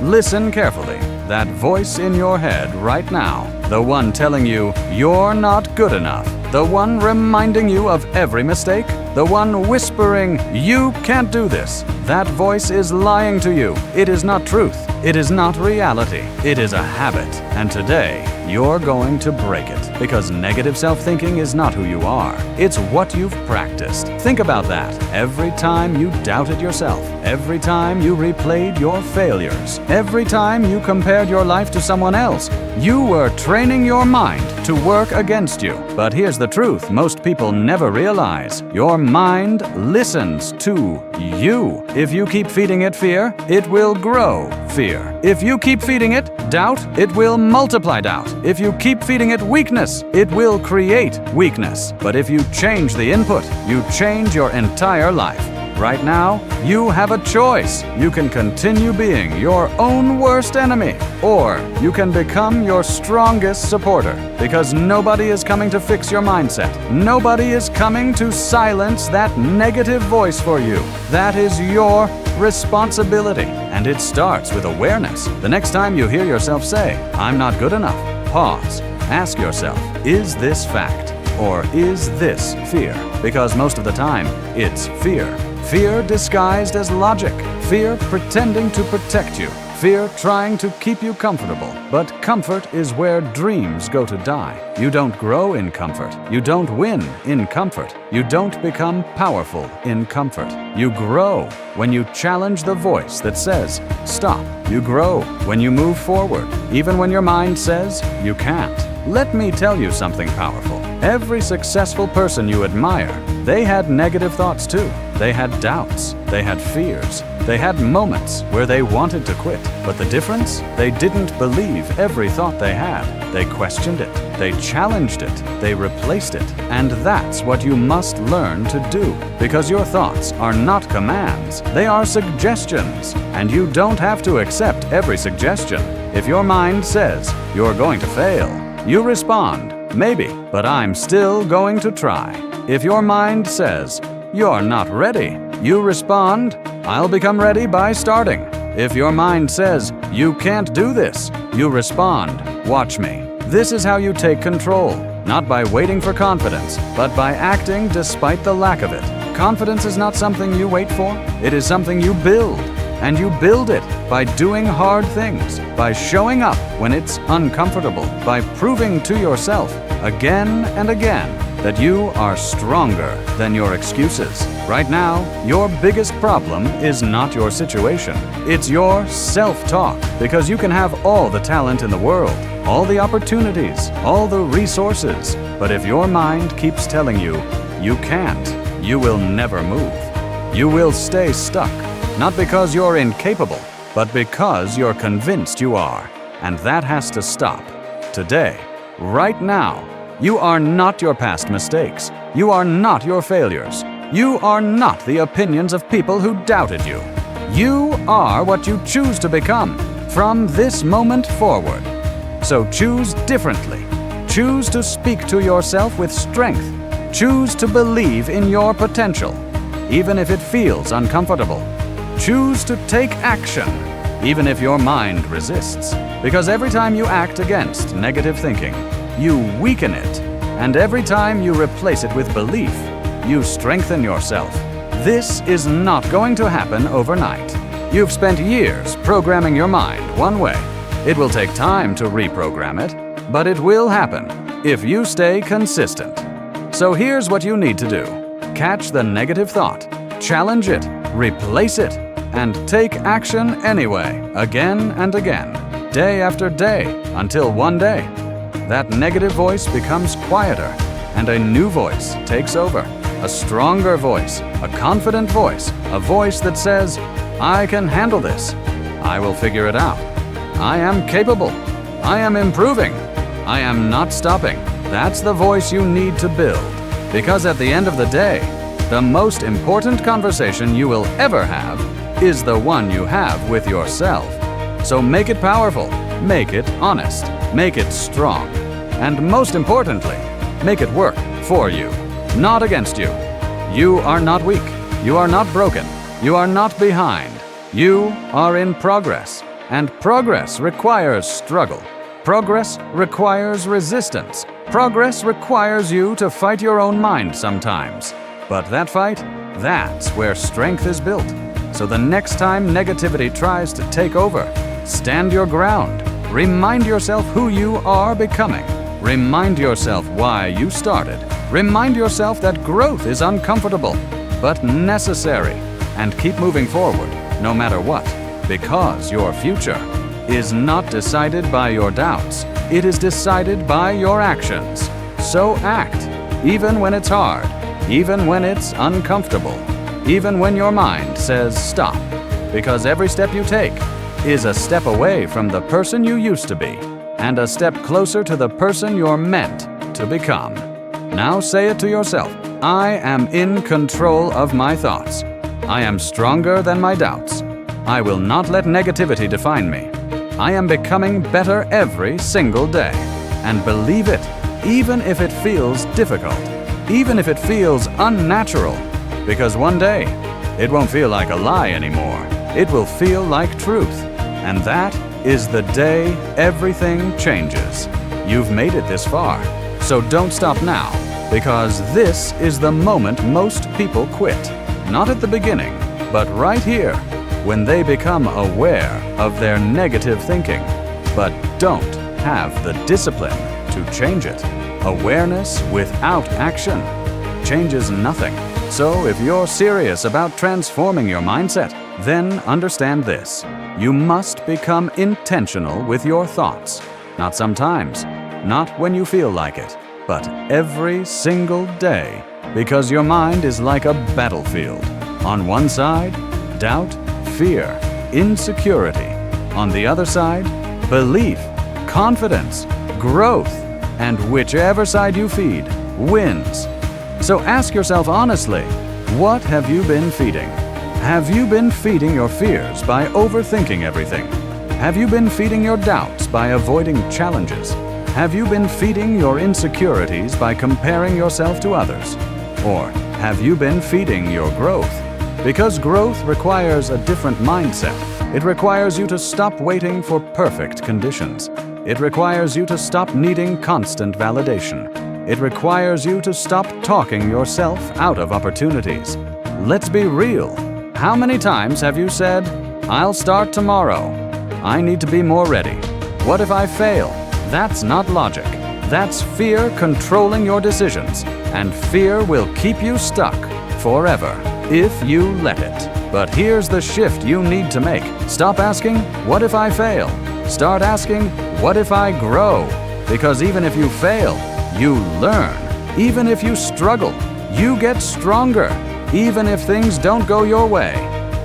Listen carefully. That voice in your head right now, the one telling you you're not good enough, the one reminding you of every mistake, the one whispering, you can't do this. That voice is lying to you. It is not truth. It is not reality. It is a habit. And today, you're going to break it. Because negative self-thinking is not who you are. It's what you've practiced. Think about that. Every time you doubted yourself, every time you replayed your failures, every time you compared your life to someone else, you were training your mind to work against you. But here's the truth most people never realize. Your mind listens to you. If you keep feeding it fear, it will grow fear. If you keep feeding it doubt, it will multiply doubt. If you keep feeding it weakness, it will create weakness. But if you change the input, you change your entire life. Right now, you have a choice. You can continue being your own worst enemy, or you can become your strongest supporter, because nobody is coming to fix your mindset. Nobody is coming to silence that negative voice for you. That is your responsibility, and it starts with awareness. The next time you hear yourself say, "I'm not good enough," pause. Ask yourself, is this fact, or is this fear? Because most of the time, it's fear. Fear disguised as logic. Fear pretending to protect you. Fear trying to keep you comfortable. But comfort is where dreams go to die. You don't grow in comfort. You don't win in comfort. You don't become powerful in comfort. You grow when you challenge the voice that says, stop. You grow when you move forward, even when your mind says you can't. Let me tell you something powerful. Every successful person you admire, they had negative thoughts too. They had doubts. They had fears. They had moments where they wanted to quit. But the difference? They didn't believe every thought they had. They questioned it. They challenged it. They replaced it. And that's what you must learn to do. Because your thoughts are not commands. They are suggestions. And you don't have to accept every suggestion. If your mind says you're going to fail, you respond, maybe, but I'm still going to try. If your mind says, you're not ready, you respond, I'll become ready by starting. If your mind says, you can't do this, you respond, watch me. This is how you take control, not by waiting for confidence, but by acting despite the lack of it. Confidence is not something you wait for, it is something you build. And you build it by doing hard things, by showing up when it's uncomfortable, by proving to yourself again and again that you are stronger than your excuses. Right now, your biggest problem is not your situation. It's your self-talk, because you can have all the talent in the world, all the opportunities, all the resources. But if your mind keeps telling you, you can't, you will never move. You will stay stuck. Not because you're incapable, but because you're convinced you are. And that has to stop. Today, right now, you are not your past mistakes. You are not your failures. You are not the opinions of people who doubted you. You are what you choose to become from this moment forward. So choose differently. Choose to speak to yourself with strength. Choose to believe in your potential, even if it feels uncomfortable. Choose to take action, even if your mind resists. Because every time you act against negative thinking, you weaken it. And every time you replace it with belief, you strengthen yourself. This is not going to happen overnight. You've spent years programming your mind one way. It will take time to reprogram it, but it will happen if you stay consistent. So here's what you need to do. Catch the negative thought, challenge it, replace it, and take action anyway, again and again, day after day, until one day, that negative voice becomes quieter, and a new voice takes over. A stronger voice, a confident voice, a voice that says, I can handle this. I will figure it out. I am capable. I am improving. I am not stopping. That's the voice you need to build. Because at the end of the day, the most important conversation you will ever have is the one you have with yourself. So make it powerful, make it honest, make it strong, and most importantly, make it work for you, not against you. You are not weak, you are not broken, you are not behind, you are in progress. And progress requires struggle. Progress requires resistance. Progress requires you to fight your own mind sometimes. But that fight, that's where strength is built. So the next time negativity tries to take over, stand your ground. Remind yourself who you are becoming. Remind yourself why you started. Remind yourself that growth is uncomfortable, but necessary. And keep moving forward, no matter what, because your future is not decided by your doubts. It is decided by your actions. So act, even when it's hard, even when it's uncomfortable, even when your mind says stop, because every step you take is a step away from the person you used to be, and a step closer to the person you're meant to become. Now say it to yourself. I am in control of my thoughts. I am stronger than my doubts. I will not let negativity define me. I am becoming better every single day. And believe it, even if it feels difficult, even if it feels unnatural, because one day it won't feel like a lie anymore. It will feel like truth. And that is the day everything changes. You've made it this far, so don't stop now, because this is the moment most people quit. Not at the beginning, but right here, when they become aware of their negative thinking, but don't have the discipline to change it. Awareness without action changes nothing. So if you're serious about transforming your mindset, then understand this. You must become intentional with your thoughts. Not sometimes, not when you feel like it, but every single day, because your mind is like a battlefield. On one side, doubt, fear, insecurity. On the other side, belief, confidence, growth, and whichever side you feed wins. So ask yourself honestly, what have you been feeding? Have you been feeding your fears by overthinking everything? Have you been feeding your doubts by avoiding challenges? Have you been feeding your insecurities by comparing yourself to others? Or have you been feeding your growth? Because growth requires a different mindset. It requires you to stop waiting for perfect conditions. It requires you to stop needing constant validation. It requires you to stop talking yourself out of opportunities. Let's be real. How many times have you said, I'll start tomorrow. I need to be more ready. What if I fail? That's not logic. That's fear controlling your decisions. And fear will keep you stuck forever if you let it. But here's the shift you need to make. Stop asking, what if I fail? Start asking, what if I grow? Because even if you fail, you learn. Even if you struggle, you get stronger. Even if things don't go your way,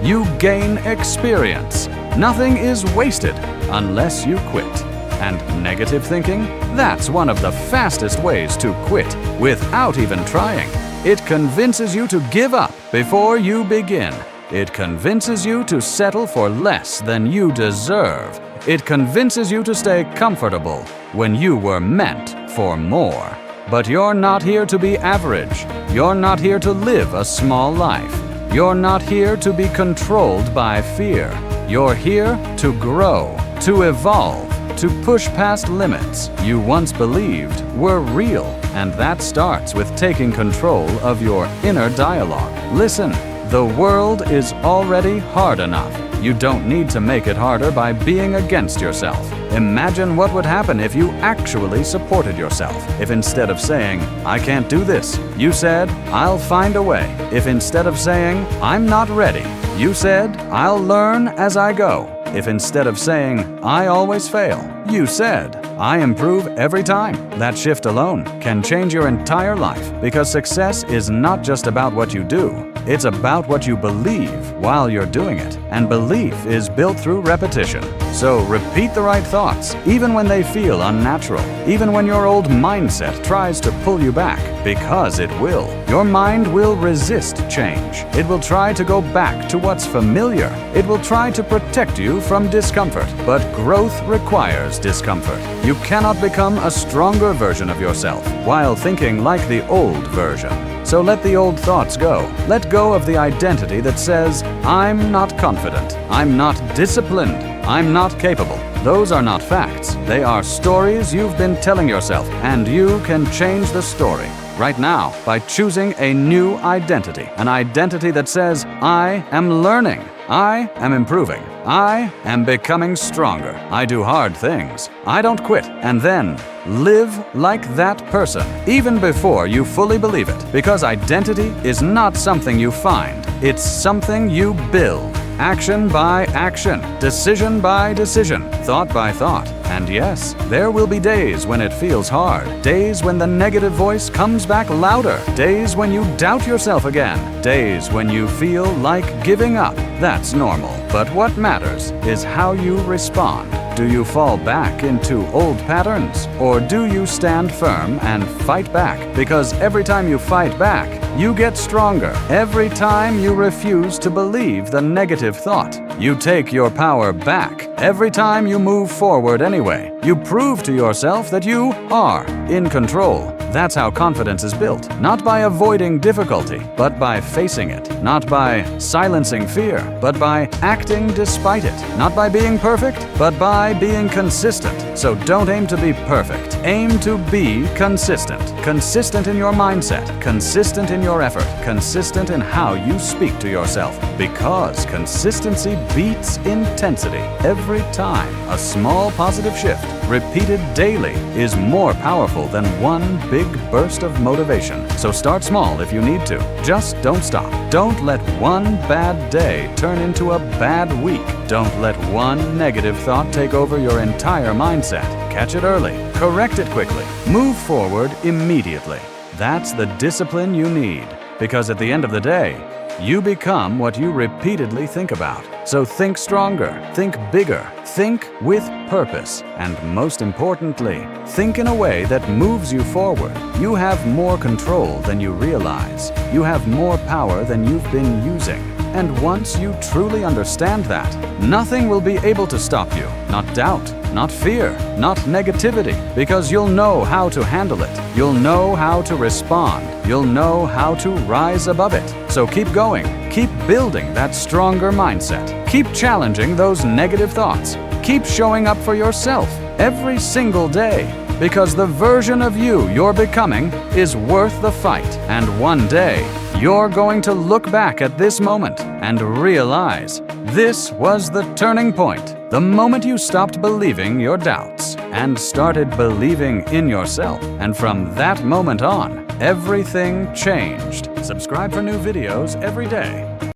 you gain experience. Nothing is wasted unless you quit. And negative thinking? That's one of the fastest ways to quit without even trying. It convinces you to give up before you begin. It convinces you to settle for less than you deserve. It convinces you to stay comfortable when you were meant for more. But you're not here to be average. You're not here to live a small life. You're not here to be controlled by fear. You're here to grow, to evolve, to push past limits you once believed were real. And that starts with taking control of your inner dialogue. Listen, the world is already hard enough. You don't need to make it harder by being against yourself. Imagine what would happen if you actually supported yourself. If instead of saying, I can't do this, you said, I'll find a way. If instead of saying, I'm not ready, you said, I'll learn as I go. If instead of saying, I always fail, you said, I improve every time. That shift alone can change your entire life, because success is not just about what you do. It's about what you believe while you're doing it. And belief is built through repetition. So repeat the right thoughts, even when they feel unnatural, even when your old mindset tries to pull you back, because it will. Your mind will resist change. It will try to go back to what's familiar. It will try to protect you from discomfort. But growth requires discomfort. You cannot become a stronger version of yourself while thinking like the old version. So let the old thoughts go. Let go of the identity that says, I'm not confident, I'm not disciplined, I'm not capable. Those are not facts. They are stories you've been telling yourself, and you can change the story right now by choosing a new identity. An identity that says, I am learning. I am improving. I am becoming stronger. I do hard things. I don't quit. And then live like that person, even before you fully believe it. Because identity is not something you find. It's something you build. Action by action, decision by decision, thought by thought. And yes, there will be days when it feels hard, days when the negative voice comes back louder, days when you doubt yourself again, days when you feel like giving up. That's normal. But what matters is how you respond. Do you fall back into old patterns, or do you stand firm and fight back? Because every time you fight back, you get stronger. Every time you refuse to believe the negative thought, you take your power back. Every time you move forward anyway, you prove to yourself that you are in control. That's how confidence is built. Not by avoiding difficulty, but by facing it. Not by silencing fear, but by acting despite it. Not by being perfect, but by being consistent. So don't aim to be perfect. Aim to be consistent. Consistent in your mindset. Consistent in your effort. Consistent in how you speak to yourself. Because consistency beats intensity every time. A small positive shift, repeated daily, is more powerful than one big burst of motivation. So start small if you need to. Just don't stop. Don't let one bad day turn into a bad week. Don't let one negative thought take over your entire mindset. Catch it early. Correct it quickly. Move forward immediately. That's the discipline you need. Because at the end of the day, you become what you repeatedly think about. So think stronger, think bigger, think with purpose, and most importantly, think in a way that moves you forward. You have more control than you realize. You have more power than you've been using. And once you truly understand that, nothing will be able to stop you. Not doubt, not fear, not negativity, because you'll know how to handle it. You'll know how to respond. You'll know how to rise above it. So keep going. Keep building that stronger mindset. Keep challenging those negative thoughts. Keep showing up for yourself every single day, because the version of you you're becoming is worth the fight. And one day, you're going to look back at this moment and realize this was the turning point. The moment you stopped believing your doubts and started believing in yourself. And from that moment on, everything changed. Subscribe for new videos every day.